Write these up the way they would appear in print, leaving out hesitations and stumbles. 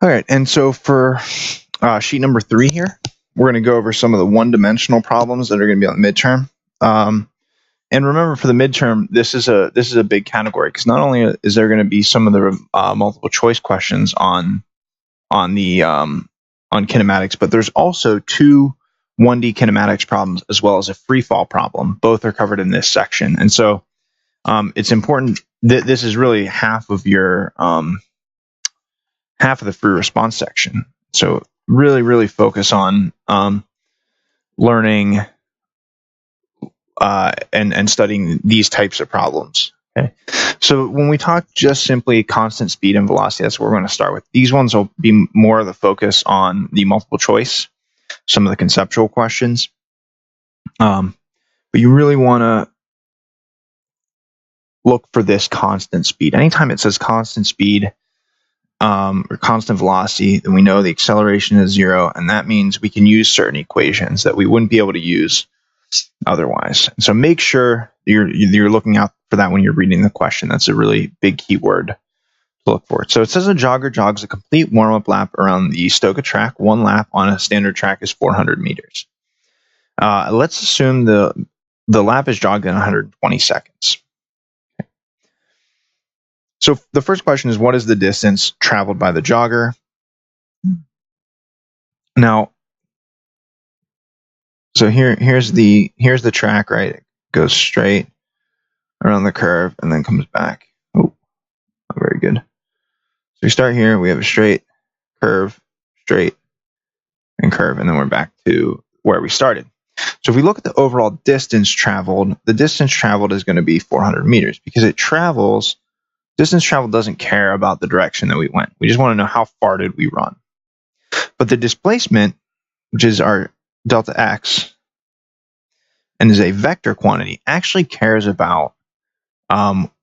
All right, and so for sheet number 3 here, we're going to go over some of the one-dimensional problems that are going to be on the midterm. And remember, for the midterm, this is a big category, because not only is there going to be some of the multiple choice questions on kinematics, but there's also 2 1D kinematics problems as well as a freefall problem. Both are covered in this section, and so it's important that this is really half of your half of the free response section. So really focus on learning and studying these types of problems. Okay. So when we talk just simply constant speed and velocity, that's what we're going to start with. These ones will be more of the focus on the multiple choice, some of the conceptual questions. But you really want to look for this constant speed. Anytime it says constant speed or constant velocity, then we know the acceleration is 0, and that means we can use certain equations that we wouldn't be able to use otherwise. So make sure you're looking out for that when you're reading the question. That's a really big keyword to look for. So it says a jogger jogs a complete warm-up lap around the Stoka track. 1 lap on a standard track is 400 meters. Let's assume the lap is jogged in 120 seconds. Okay. So the first question is, what is the distance traveled by the jogger? Now, so here's the track, right? It goes straight around the curve and then comes back. Oh, not very good. So we start here, we have a straight, curve, straight, and curve, and then we're back to where we started. So if we look at the overall distance traveled, the distance traveled is going to be 400 meters because distance traveled doesn't care about the direction that we went. We just want to know how far did we run. But the displacement, which is our delta x, and is a vector quantity, actually cares about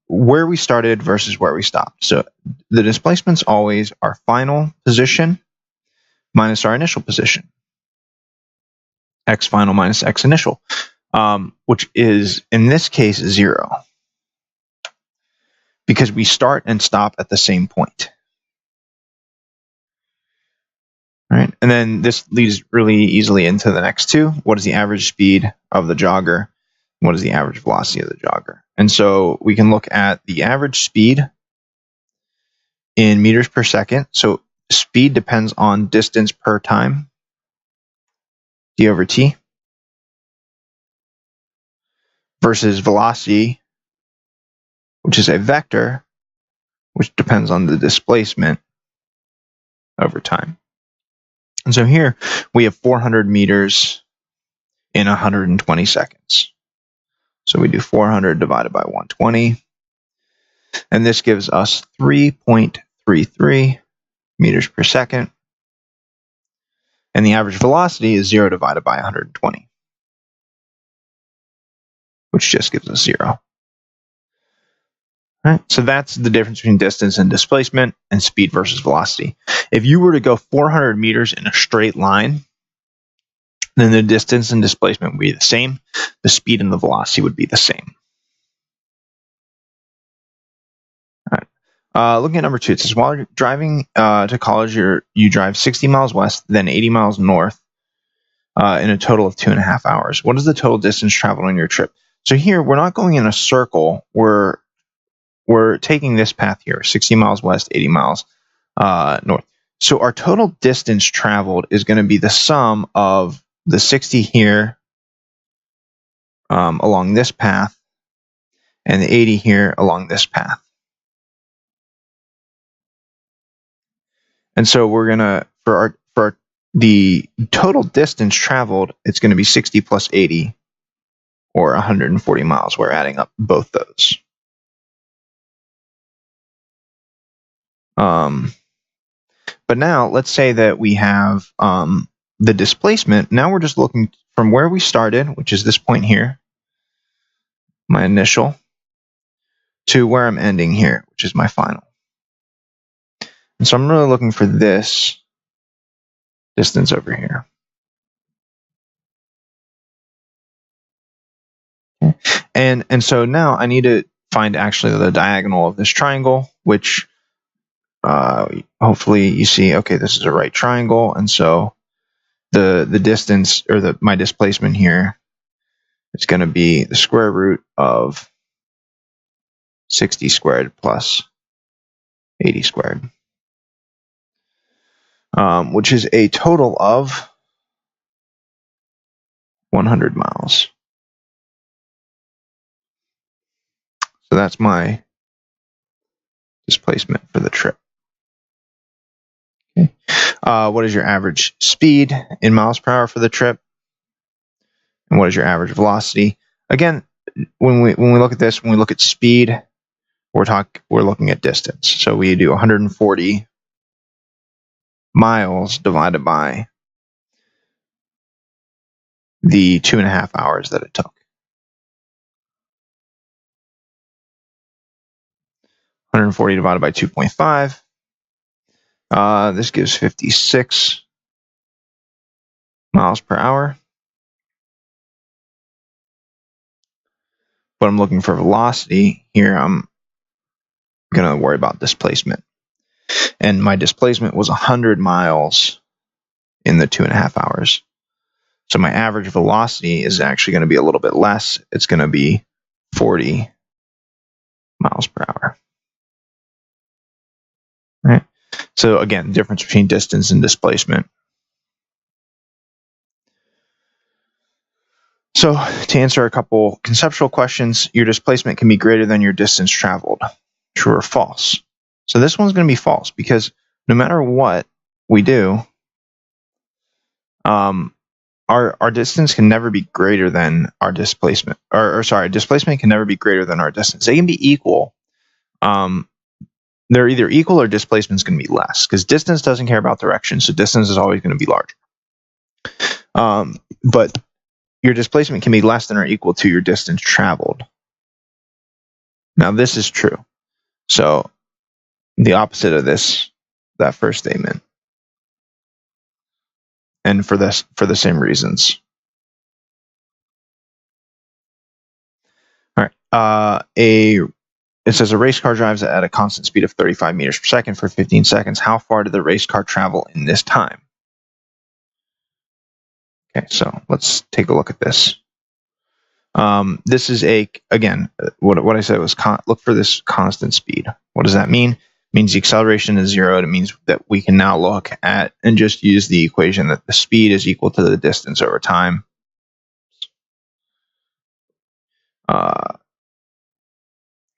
where we started versus where we stopped. So the displacement's always our final position minus our initial position. X final minus X initial, which is, in this case, 0. Because we start and stop at the same point. Right? And then this leads really easily into the next 2. What is the average speed of the jogger? What is the average velocity of the jogger? And so we can look at the average speed in meters per second. So speed depends on distance per time, d over t, versus velocity, which is a vector, which depends on the displacement over time. And so here we have 400 meters in 120 seconds. So we do 400 divided by 120. And this gives us 3.33 meters per second. And the average velocity is 0 divided by 120, which just gives us 0. All right, so that's the difference between distance and displacement and speed versus velocity. If you were to go 400 meters in a straight line, then the distance and displacement would be the same. The speed and the velocity would be the same. All right. Looking at number 2, it says, while you're driving to college, you drive 60 miles west, then 80 miles north in a total of 2.5 hours. What is the total distance traveled on your trip? So here, we're not going in a circle. We're taking this path here, 60 miles west, 80 miles north. So our total distance traveled is going to be the sum of the 60 here along this path and the 80 here along this path. And so we're going to, for the total distance traveled, it's going to be 60 plus 80, or 140 miles. We're adding up both those. But now let's say that we have the displacement. Now we're just looking from where we started, which is this point here, my initial, to where I'm ending here, which is my final. And so I'm really looking for this distance over here. Okay. And so now I need to find actually the diagonal of this triangle, which hopefully you see, okay, this is a right triangle, and so the distance, or my displacement here, is going to be the square root of 60 squared plus 80 squared, which is a total of 100 miles. So that's my displacement for the trip. Okay. What is your average speed in miles per hour for the trip? And what is your average velocity? Again, when we look at this, when we look at speed, we're looking at distance. So we do 140 miles divided by the 2.5 hours that it took. 140 divided by 2.5. This gives 56 miles per hour. But I'm looking for velocity. Here I'm going to worry about displacement. And my displacement was 100 miles in the 2.5 hours. So my average velocity is actually going to be a little bit less. It's going to be 40 miles per hour. Right? So again, difference between distance and displacement. So to answer a couple conceptual questions, your displacement can be greater than your distance traveled. True or false? So this one's going to be false, because no matter what we do, our distance can never be greater than our displacement. Displacement can never be greater than our distance. They can be equal. They're either equal or displacement is going to be less, because distance doesn't care about direction, so distance is always going to be larger. But your displacement can be less than or equal to your distance traveled. Now this is true. So the opposite of that first statement. And for the same reasons. All right. It says a race car drives at a constant speed of 35 meters per second for 15 seconds. How far did the race car travel in this time? Okay, so let's take a look at this. This is again, what I said was look for this constant speed. What does that mean? It means the acceleration is 0. It means that we can now look at and just use the equation that the speed is equal to the distance over time.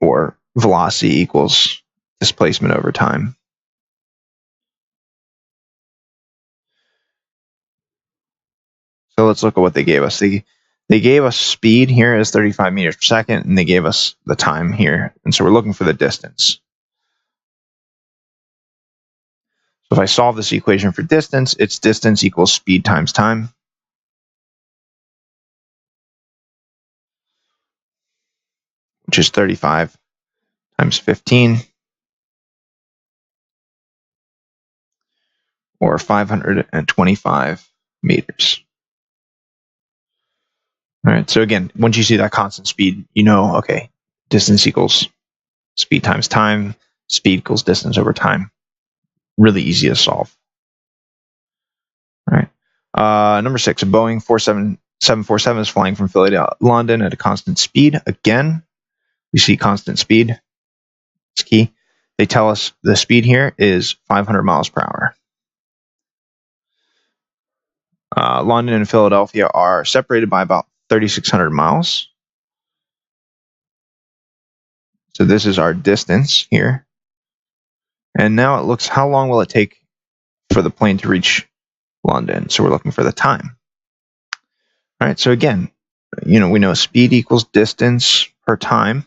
Or velocity equals displacement over time. So let's look at what they gave us. They gave us speed here as 35 meters per second, and they gave us the time here. And so we're looking for the distance. So if I solve this equation for distance, it's distance equals speed times time. Which is 35 times 15. Or 525 meters. All right, so again, once you see that constant speed, you know, okay, distance equals speed times time, speed equals distance over time. Really easy to solve. All right. Number 6, a Boeing 747 is flying from Philly to London at a constant speed. Again, we see constant speed. It's key. They tell us the speed here is 500 miles per hour. London and Philadelphia are separated by about 3,600 miles. So this is our distance here. And now it looks, how long will it take for the plane to reach London? So we're looking for the time. All right, so again, we know speed equals distance per time.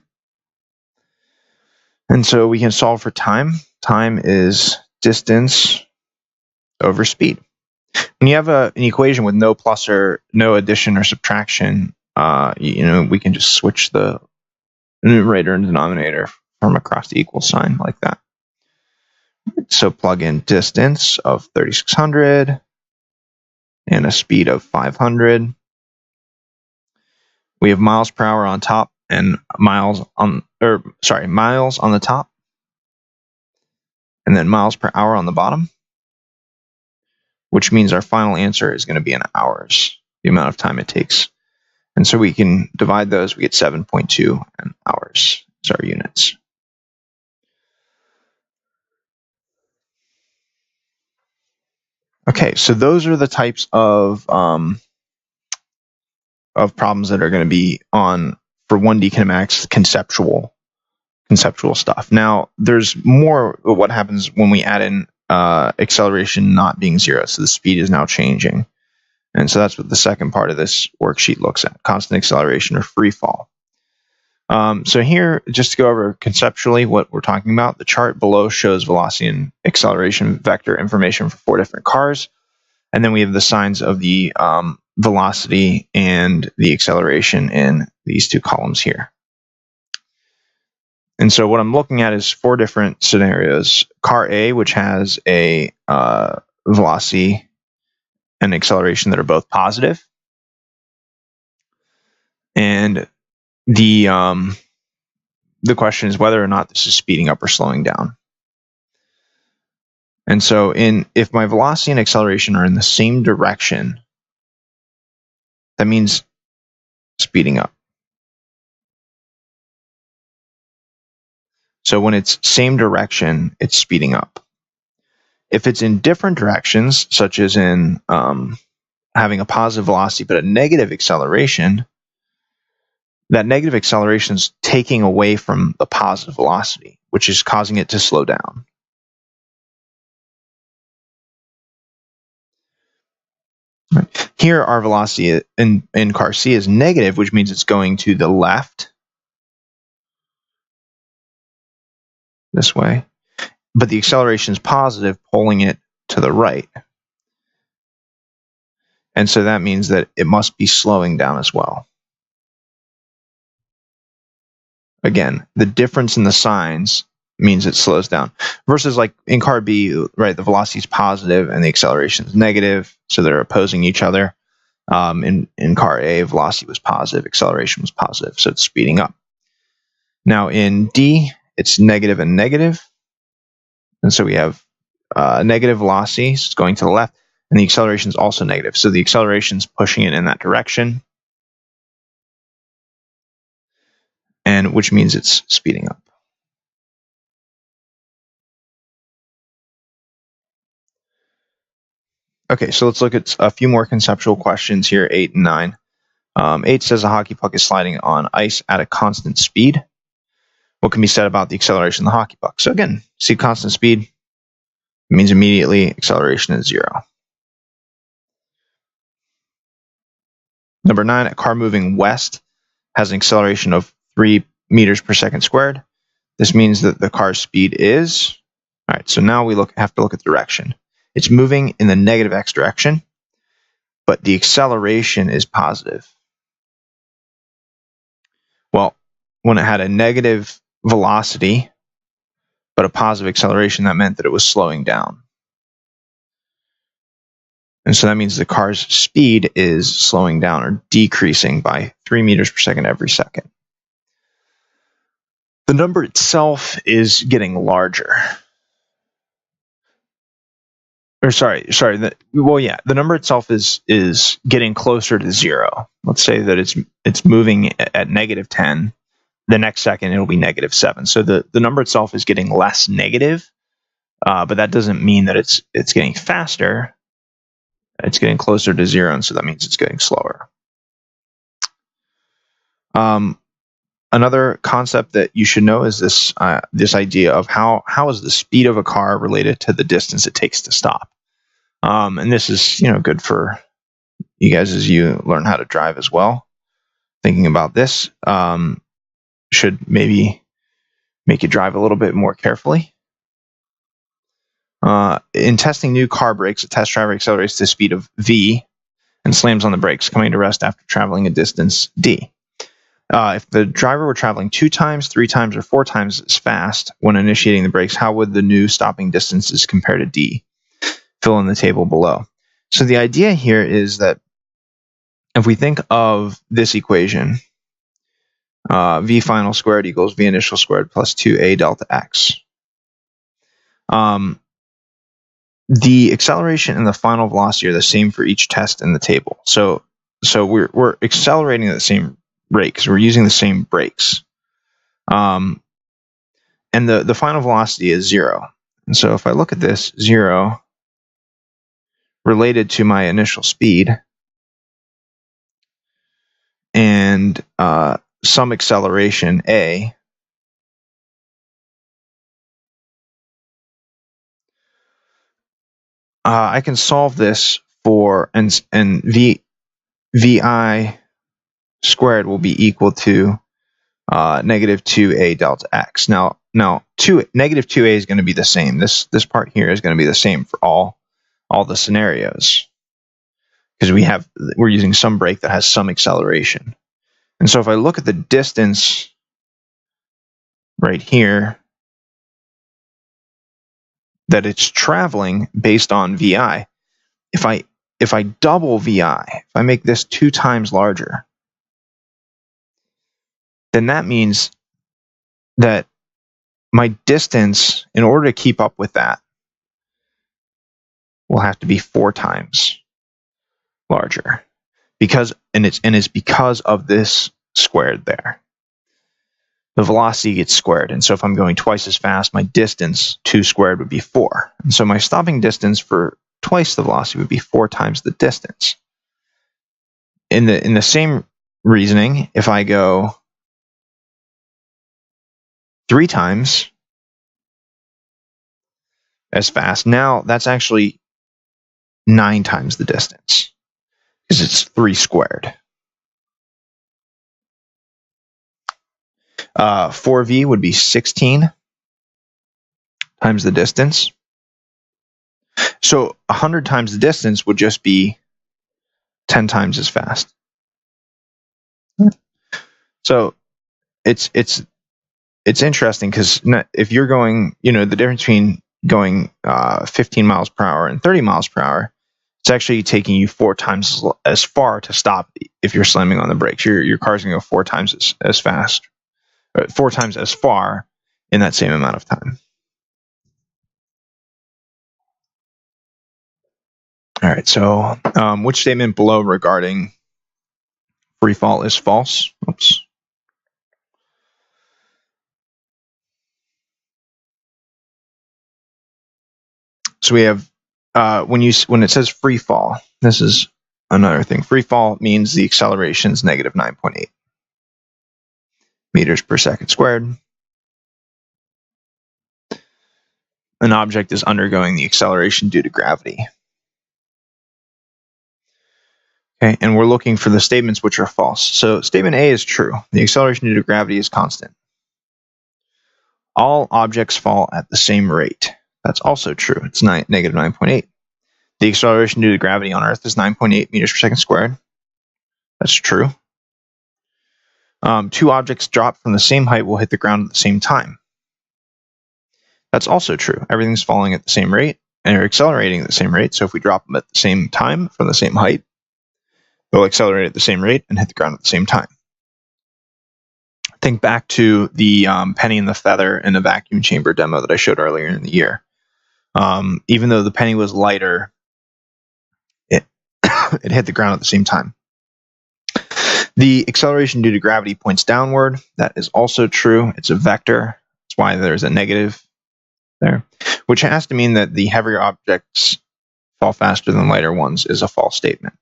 And so we can solve for time. Time is distance over speed. When you have an equation with no plus or no addition or subtraction, we can just switch the numerator and denominator from across the equal sign like that. So plug in distance of 3,600 and a speed of 500. We have miles per hour on top and miles on the top. and then miles per hour on the bottom, which means our final answer is going to be in hours, the amount of time it takes. And so we can divide those, we get 7.2 in hours as our units. Okay, so those are the types of problems that are going to be on for 1D kinematics conceptual stuff. Now, there's more of what happens when we add in acceleration not being zero, so the speed is now changing. And so that's what the second part of this worksheet looks at, constant acceleration or free fall. So here, just to go over conceptually what we're talking about, the chart below shows velocity and acceleration vector information for 4 different cars. And then we have the signs of the velocity and the acceleration in these 2 columns here. And so what I'm looking at is 4 different scenarios. Car A, which has a velocity and acceleration that are both positive. And the question is whether or not this is speeding up or slowing down. And so if my velocity and acceleration are in the same direction, that means speeding up. So when it's same direction, it's speeding up. If it's in different directions, such as in having a positive velocity but a negative acceleration, that negative acceleration is taking away from the positive velocity, which is causing it to slow down. Here, our velocity in car C is negative, which means it's going to the left, this way, but the acceleration is positive, pulling it to the right. And so that means that it must be slowing down as well. Again, the difference in the signs means it slows down. Versus like in car B, right, the velocity is positive and the acceleration is negative, so they're opposing each other. In car A, velocity was positive, acceleration was positive, so it's speeding up. Now in D, it's negative and negative. And so we have negative velocity, so it's going to the left, and the acceleration is also negative. So the acceleration is pushing it in that direction, and which means it's speeding up. Okay, so let's look at a few more conceptual questions here, 8 and 9. 8 says a hockey puck is sliding on ice at a constant speed. What can be said about the acceleration of the hockey puck? So again, see constant speed means immediately acceleration is 0. Number 9, a car moving west has an acceleration of 3 meters per second squared. This means that the car's speed is, all right, so now we have to look at the direction. It's moving in the negative x direction, but the acceleration is positive. Well, when it had a negative velocity, but a positive acceleration, that meant that it was slowing down. And so that means the car's speed is slowing down or decreasing by 3 meters per second every second. The number itself is getting larger. Or the number itself is getting closer to 0. Let's say that it's moving at negative 10. The next second it'll be negative 7. So the number itself is getting less negative, but that doesn't mean that it's getting faster. It's getting closer to 0, and so that means it's getting slower. Another concept that you should know is this idea of how is the speed of a car related to the distance it takes to stop. And this is good for you guys as you learn how to drive as well. Thinking about this should maybe make you drive a little bit more carefully. In testing new car brakes, a test driver accelerates to the speed of v and slams on the brakes, coming to rest after traveling a distance d. If the driver were traveling 2 times, 3 times, or 4 times as fast when initiating the brakes, how would the new stopping distances compare to d? Fill in the table below. So the idea here is that if we think of this equation, v final squared equals v initial squared plus 2a delta x. The acceleration and the final velocity are the same for each test in the table. So we're accelerating at the same rate because we're using the same brakes. And the final velocity is 0. And so if I look at this, 0 related to my initial speed and some acceleration a, I can solve this for and vi squared will be equal to negative 2a delta x. Now negative 2a is going to be the same. This part here is going to be the same for all the scenarios because we're using some brake that has some acceleration. And so if I look at the distance right here that it's traveling based on vi, if I double vi, if I make this 2 times larger, then that means that my distance, in order to keep up with that, will have to be 4 times larger because it's because of this squared there. The velocity gets squared, and so if I'm going twice as fast, my distance 2 squared would be 4. And so my stopping distance for twice the velocity would be 4 times the distance. In the same reasoning, if I go 3 times as fast, now that's actually 9 times the distance because it's 3 squared. 4v would be 16 times the distance. So 100 times the distance would just be 10 times as fast. So it's interesting because if you're going, the difference between going 15 miles per hour and 30 miles per hour, it's actually taking you 4 times as far to stop if you're slamming on the brakes. Your car's going to go 4 times as fast, or 4 times as far in that same amount of time. All right, so which statement below regarding free fall is false? Oops. So we have when it says free fall, this is another thing. Free fall means the acceleration is negative 9.8 meters per second squared. An object is undergoing the acceleration due to gravity. Okay, and we're looking for the statements which are false. So statement A is true. The acceleration due to gravity is constant. All objects fall at the same rate. That's also true. It's negative 9.8. The acceleration due to gravity on Earth is 9.8 meters per second squared. That's true. 2 objects dropped from the same height will hit the ground at the same time. That's also true. Everything's falling at the same rate and are accelerating at the same rate. So if we drop them at the same time from the same height, they'll accelerate at the same rate and hit the ground at the same time. Think back to the penny and the feather in a vacuum chamber demo that I showed earlier in the year. Even though the penny was lighter, it hit the ground at the same time. The acceleration due to gravity points downward. That is also true. It's a vector. That's why there's a negative there, which has to mean that the heavier objects fall faster than lighter ones is a false statement.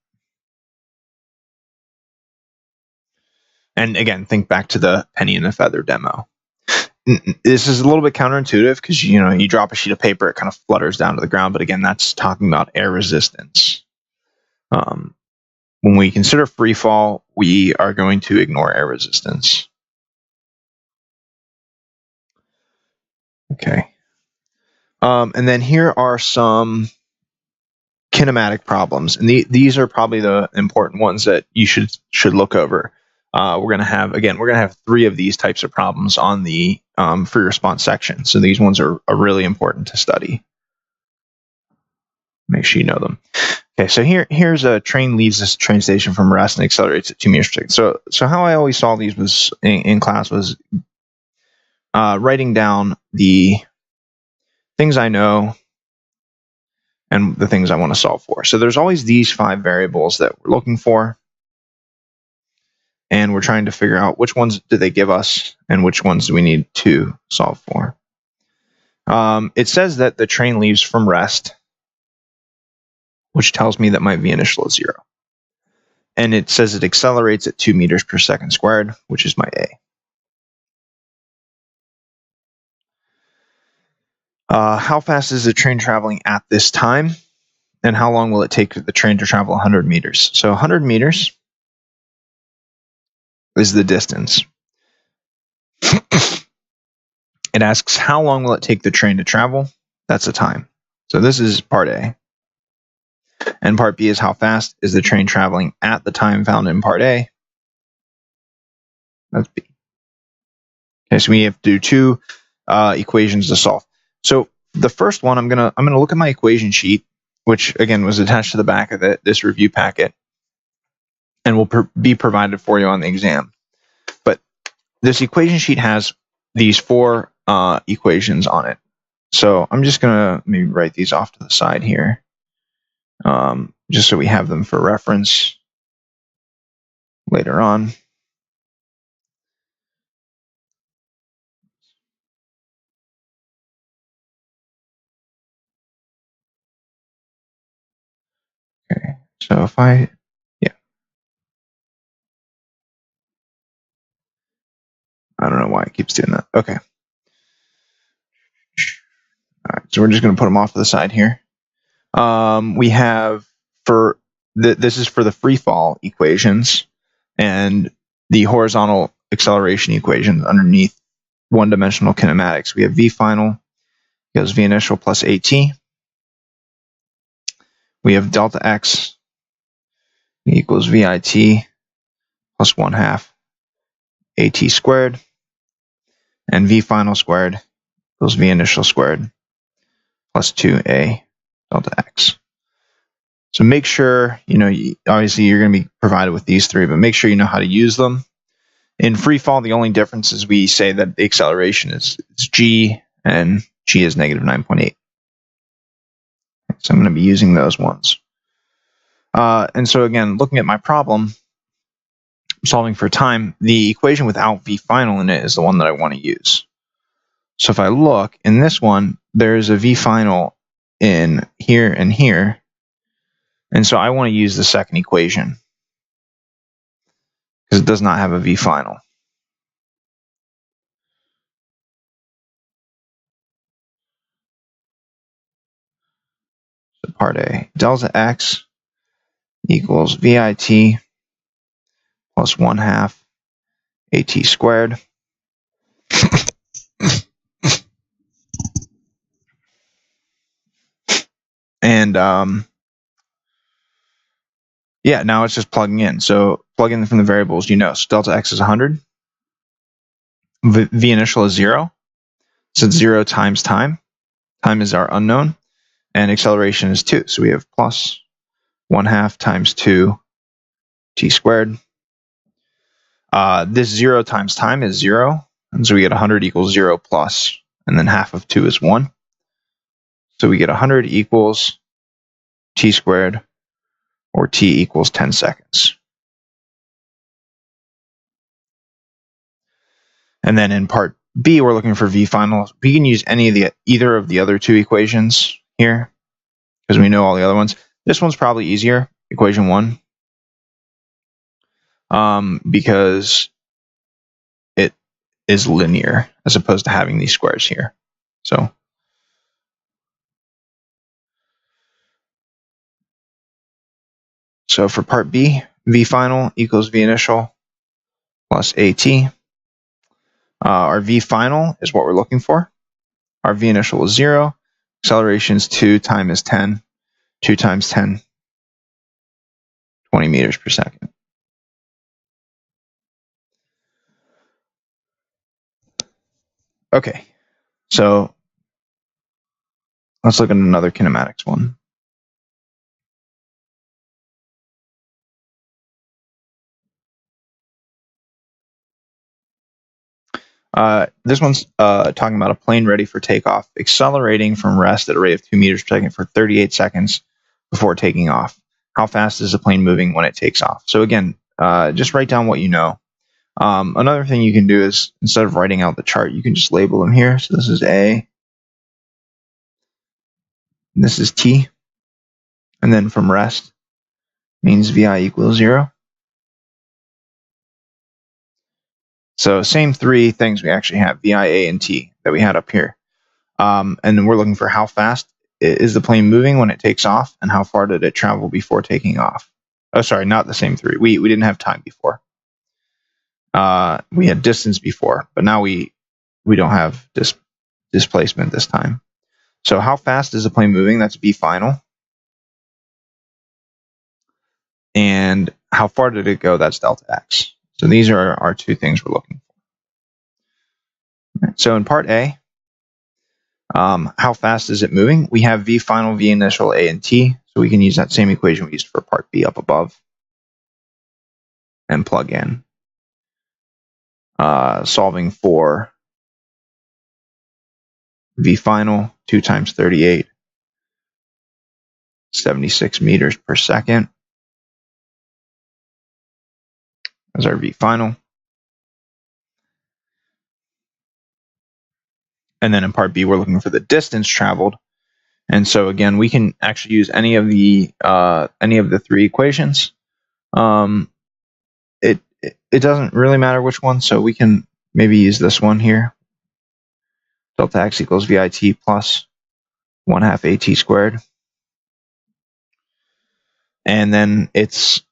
And again, think back to the penny and the feather demo. This is a little bit counterintuitive because you drop a sheet of paper, it kind of flutters down to the ground. But again, that's talking about air resistance. When we consider free fall, we are going to ignore air resistance. Okay. And then here are some kinematic problems, and these are probably the important ones that you should look over. We're going to have 3 of these types of problems on the free response section. So these ones are really important to study. Make sure you know them. Okay, so here's a train leaves this train station from rest and accelerates at 2 meters per second. So how I always saw these was in class was writing down the things I know, and the things I want to solve for. So there's always these 5 variables that we're looking for, and we're trying to figure out which ones do they give us and which ones do we need to solve for. It says that the train leaves from rest, which tells me that my v initial is 0. And it says it accelerates at 2 meters per second squared, which is my a. How fast is the train traveling at this time? And how long will it take the train to travel 100 meters? So 100 meters is the distance. It asks how long will it take the train to travel? That's the time. So this is part A. And part B is how fast is the train traveling at the time found in part A? That's B. Okay, so we have to do 2 equations to solve. So the first one, I'm gonna look at my equation sheet, which again was attached to the back of this review packet, and will be provided for you on the exam. But this equation sheet has these 4 equations on it. So I'm just gonna maybe write these off to the side here, just so we have them for reference later on. Okay, so if I don't know why it keeps doing that. Okay. All right, so we're just going to put them off to the side here. We have this is for the freefall equations and the horizontal acceleration equations underneath one-dimensional kinematics. We have v final equals v initial plus at. We have delta x equals vit plus 1/2 at squared, and v final squared equals v initial squared plus 2a delta x. So make sure, obviously you're going to be provided with these 3, but make sure you know how to use them. In free fall, the only difference is we say that the acceleration is g, and g is negative 9.8. So I'm going to be using those ones. And so again, looking at my problem, solving for time, the equation without v final in it is the one that I want to use. So if I look, in this one, there's a v final in here and here. And so I want to use the second equation because it does not have a v final. So part A, delta x equals vit plus 1/2 at squared. And yeah, now it's just plugging in. So plug in from the variables, So delta x is 100. V initial is 0. So it's 0 times time. Time is our unknown. And acceleration is 2. So we have plus 1/2 times 2 t squared. This 0 times time is 0. And so we get 100 equals 0 plus, and then half of 2 is 1. So we get 100 equals t squared, or t equals 10 seconds. And then in part B, we're looking for v final. We can use either of the other 2 equations here because we know all the other ones. This one's probably easier, equation 1, because it is linear as opposed to having these squares here. So for part B, v final equals v initial plus at. Our v final is what we're looking for. Our v initial is 0. Acceleration is 2, time is 10. 2 times 10, 20 meters per second. Okay, so let's look at another kinematics one. This one's talking about a plane ready for takeoff, accelerating from rest at a rate of 2 meters per second for 38 seconds before taking off. How fast is the plane moving when it takes off? So again, just write down what you know. Another thing you can do is, instead of writing out the chart, you can just label them here. So this is A, and this is T, and then from rest means VI equals 0. So same three things we actually have, VI, A, and T, that we had up here. And then we're looking for how fast is the plane moving when it takes off, and how far did it travel before taking off. Oh, sorry, not the same three. We didn't have time before. We had distance before, but now we don't have displacement this time. So how fast is the plane moving? That's V final. And how far did it go? That's delta x. So these are our two things we're looking for. So in part A, how fast is it moving? We have V final, V initial, A, and T. So we can use that same equation we used for part B up above and plug in. Solving for V final, 2 times 38, 76 meters per second. As our V final. And then in part B, we're looking for the distance traveled. And so again, we can actually use any of the three equations. It doesn't really matter which one, so we can maybe use this one here. Delta x equals VIT plus 1/2 AT squared. And then it's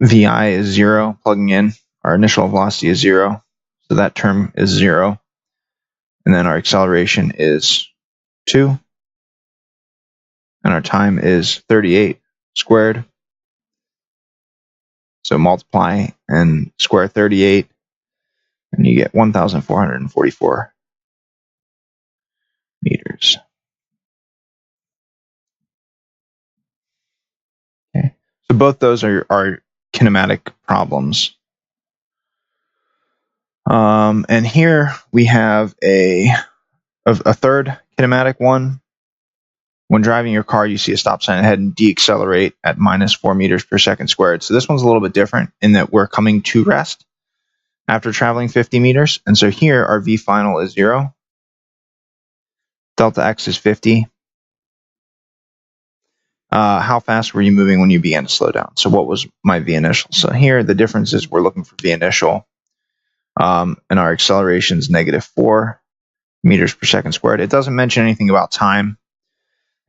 VI is 0, plugging in. Our initial velocity is 0, so that term is 0. And then our acceleration is 2. And our time is 38 squared. So multiply and square 38, and you get 1,444 meters. Okay. So both those are kinematic problems. And here we have a third kinematic one. When driving your car, you see a stop sign ahead and decelerate at -4 meters per second squared. So this one's a little bit different in that we're coming to rest after traveling 50 meters. And so here our V final is 0. Delta x is 50. How fast were you moving when you began to slow down? So what was my V initial? So here the difference is we're looking for V initial. And our acceleration is -4 meters per second squared. It doesn't mention anything about time.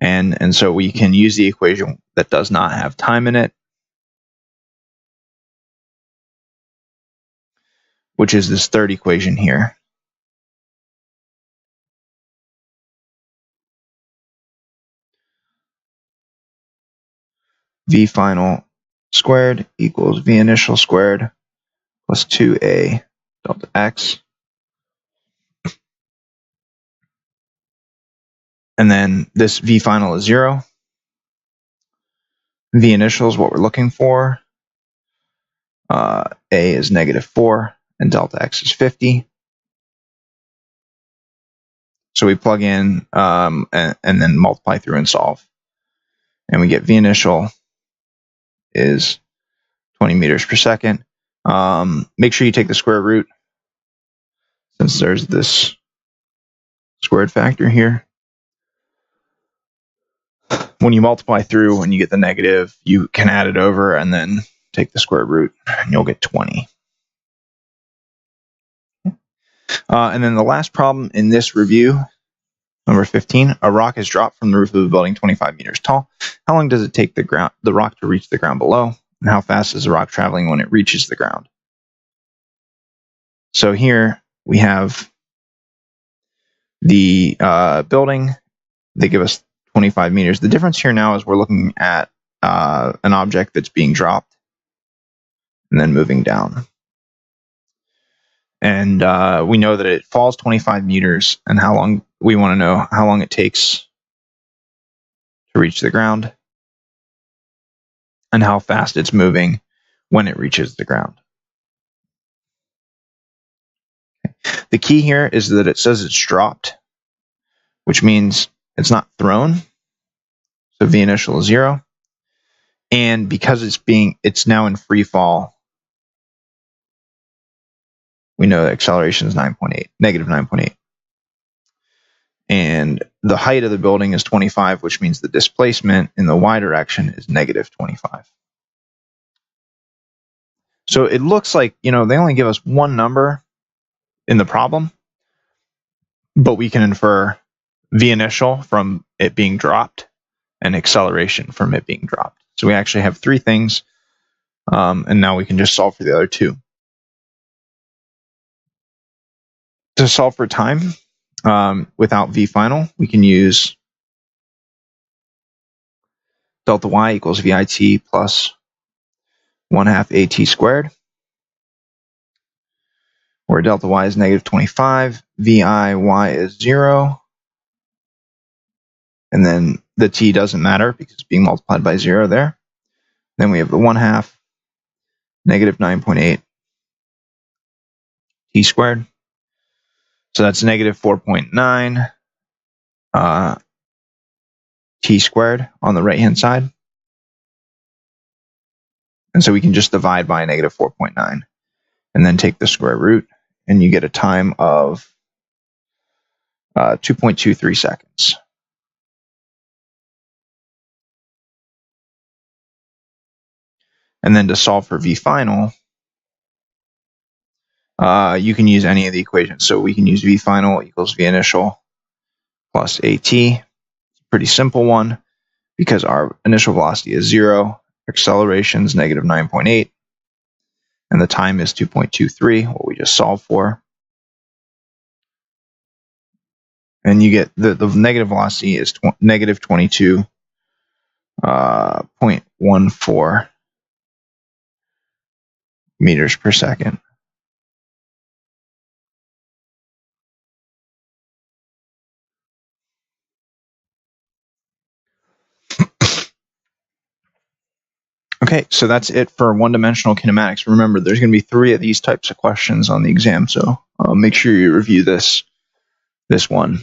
And so we can use the equation that does not have time in it, which is this third equation here. V final squared equals V initial squared plus 2a delta x. And then this V final is 0. V initial is what we're looking for. A is -4, and delta x is 50. So we plug in and then multiply through and solve. And we get V initial is 20 meters per second. Make sure you take the square root, since there's this squared factor here. When you multiply through and you get the negative, you can add it over and then take the square root, and you'll get 20. And then the last problem in this review, number 15, a rock is dropped from the roof of a building 25 meters tall. How long does it take the rock to reach the ground below? And how fast is the rock traveling when it reaches the ground? So here we have the building. They give us 25 meters. The difference here now is we're looking at an object that's being dropped and then moving down. And we know that it falls 25 meters, and we want to know how long it takes to reach the ground and how fast it's moving when it reaches the ground. The key here is that it says it's dropped, which means it's not thrown. So V initial is 0. And because it's now in free fall, we know the acceleration is negative 9.8. And the height of the building is 25, which means the displacement in the y direction is negative 25. So it looks like, they only give us one number in the problem, but we can infer V initial from it being dropped and acceleration from it being dropped. So we actually have 3 things, and now we can just solve for the other 2. To solve for time, without V final, we can use delta y equals VIT plus 1/2 AT squared, where delta y is negative 25, VIY is 0, and then the t doesn't matter because it's being multiplied by 0 there. Then we have the 1/2 negative 9.8 t squared. So that's negative 4.9 t squared on the right-hand side. And so we can just divide by negative 4.9 and then take the square root, and you get a time of 2.23 seconds. And then to solve for V final, you can use any of the equations. So we can use V final equals V initial plus AT. It's a pretty simple one because our initial velocity is 0, acceleration is negative 9.8, and the time is 2.23, what we just solved for. And you get the negative velocity is negative 22.14 meters per second. Okay, so that's it for one-dimensional kinematics. Remember, there's going to be 3 of these types of questions on the exam, so make sure you review this one.